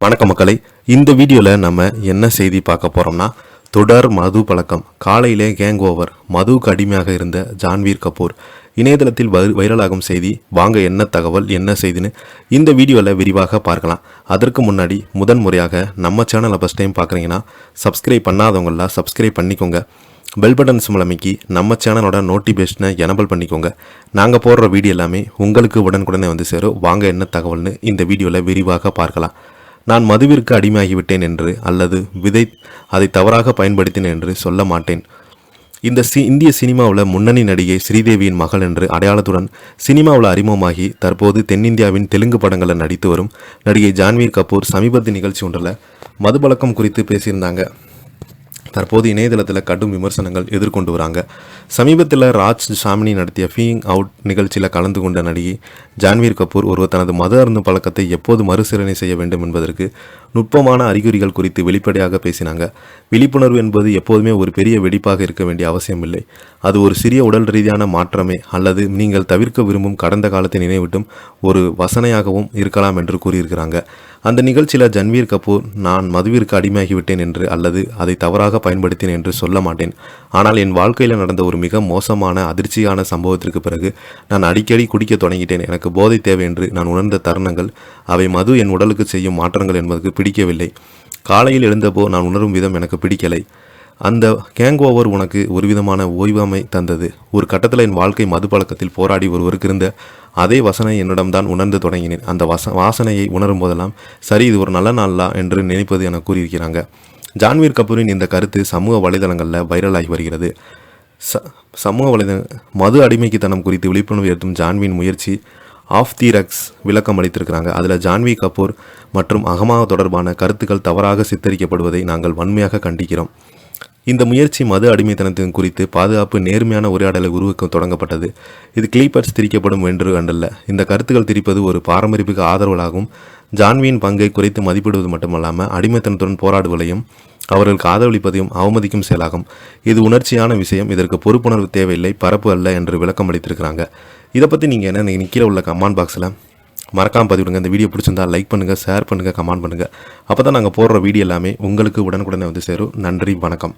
வணக்க மக்களை, இந்த வீடியோவில் நம்ம என்ன செய்தி பார்க்க போகிறோம்னா, தொடர் மது பழக்கம், காலையிலே கேங் ஓவர், மதுவுக்கு அடிமையாக இருந்த ஜான்வீர் கபூர். இணையதளத்தில் வைரலாகும் செய்தி. வாங்க என்ன தகவல், என்ன செய்தின்னு இந்த வீடியோவில் விரிவாக பார்க்கலாம். அதற்கு முன்னாடி முதன்முறையாக நம்ம சேனலை ஃபஸ்ட் டைம் பார்க்குறீங்கன்னா சப்ஸ்கிரைப் பண்ணாதவங்களாம் சப்ஸ்கிரைப் பண்ணிக்கோங்க. பெல் பட்டன் சிம்பிள் அமைக்கி நம்ம சேனலோட நோட்டிஃபிகேஷனை எனபிள் பண்ணிக்கோங்க. நாங்கள் போடுற வீடியோ எல்லாமே உங்களுக்கு உடனுக்குடனே வந்து சேரும். வாங்க என்ன தகவல்னு இந்த வீடியோவில் விரிவாக பார்க்கலாம். நான் மதுவிற்கு அடிமையாகிவிட்டேன் என்று அல்லது அதை தவறாக பயன்படுத்தினேன் என்று சொல்ல மாட்டேன். இந்திய சினிமாவில் முன்னணி நடிகை ஸ்ரீதேவியின் மகள் என்று அடையாளத்துடன் சினிமாவில் அறிமுகமாகி தற்போது தென்னிந்தியாவின் தெலுங்கு படங்களில் நடித்து வரும் நடிகை ஜான்வீர் கபூர் சமீபத்திய நிகழ்ச்சி ஒன்றில் மதுபழக்கம் குறித்து பேசியிருந்தாங்க. தற்போது இணையதளத்தில் கடும் விமர்சனங்கள் எதிர்கொண்டு வராங்க. சமீபத்தில் ராஜ் ஷாமினி நடத்திய ஃபீயிங் அவுட் நிகழ்ச்சியில் கலந்து கொண்ட நடிகை ஜான்வீர் கபூர் ஒருவர் தனது மது அருந்தும் பழக்கத்தை எப்போது மறுசீலனை செய்ய வேண்டும் என்பதற்கு நுட்பமான அறிகுறிகள் குறித்து வெளிப்படையாக பேசினாங்க. விழிப்புணர்வு என்பது எப்போதுமே ஒரு பெரிய வெடிப்பாக இருக்க வேண்டிய அவசியம் இல்லை. அது ஒரு சிறிய உடல் ரீதியான மாற்றமே அல்லது நீங்கள் தவிர்க்க விரும்பும் கடந்த காலத்தை நினைவிட்டும் ஒரு வசனையாகவும் இருக்கலாம் என்று கூறியிருக்கிறாங்க. அந்த நிகழ்ச்சியில் ஜான்வீர் கபூர், நான் மதுவிற்கு அடிமையாகிவிட்டேன் என்று அல்லது அதை தவறாக பயன்படுத்தினேன் என்று சொல்ல மாட்டேன். ஆனால் என் வாழ்க்கையில் நடந்த ஒரு மிக மோசமான அதிர்ச்சியான சம்பவத்திற்கு பிறகு நான் அடிக்கடி குடிக்க தொடங்கிட்டேன். எனக்கு போதை தேவை என்று நான் உணர்ந்த தருணங்கள், அவை மது என் உடலுக்கு செய்யும் மாற்றங்கள் என்பதற்கு பிடிக்கவில்லை. காலையில் எழுந்தபோ நான் உணரும் விதம் எனக்கு பிடிக்கலை. அந்த கேங் ஓவர் உனக்கு ஒரு விதமான ஓய்வாமை தந்தது. ஒரு கட்டத்தில் என் வாழ்க்கை மது பழக்கத்தில் போராடி ஒருவருக்கு இருந்த அதே வசனை என்னிடம்தான் உணர்ந்து தொடங்கினேன். அந்த வாசனையை உணரும் போதெல்லாம் சரி, இது ஒரு நல்ல நாளா என்று நினைப்பது என கூறியிருக்கிறாங்க. ஜான்வீர் கபூரின் இந்த கருத்து சமூக வலைதளங்களில் வைரலாகி வருகிறது. சமூக மது அடிமைக்குத்தனம் குறித்து விழிப்புணர்வு ஏற்றும் ஜான்வின் முயற்சி ஆஃப் தி ரக்ஸ் விளக்கம் அளித்திருக்கிறாங்க. அதில் ஜான்வீர் கபூர் மற்றும் அகமாக தொடர்பான கருத்துக்கள் தவறாக சித்தரிக்கப்படுவதை நாங்கள் வன்மையாக கண்டிக்கிறோம். இந்த முயற்சி மது அடிமைத்தனத்தின் குறித்து பாதுகாப்பு நேர்மையான உரையாடலை உருவாக்க தொடங்கப்பட்டது. இது கிளீப்பர்ஸ் திரிக்கப்படும் என்று கண்டல்ல. இந்த கருத்துக்கள் திரிப்பது ஒரு பாரம்பரியத்துக்கு ஆதரவாகவும் ஜான்வியின் பங்கை குறைத்து மதிப்பிடுவது மட்டுமல்லாமல் அடிமைத்தனத்துடன் போராடுவதையும் அவர்களுக்கு ஆதரவளிப்பதையும் அவமதிக்கும் செயலாகும். இது உணர்ச்சியான விஷயம். இதற்கு பொறுப்புணர்வு தேவையில்லை, பரப்பு அல்ல என்று விளக்கம் அளித்திருக்கிறாங்க. இதை பற்றி நீங்கள் என்ன கீழே உள்ள கமெண்ட் பாக்ஸில் மறக்காமல் பதிவிடுங்க. இந்த வீடியோ பிடிச்சிருந்தால் லைக் பண்ணுங்கள், ஷேர் பண்ணுங்கள், கமெண்ட் பண்ணுங்கள். அப்போ தான் நாங்கள் போடுற வீடியோ எல்லாமே உங்களுக்கு உடனுக்குடனே வந்து சேரும். நன்றி, வணக்கம்.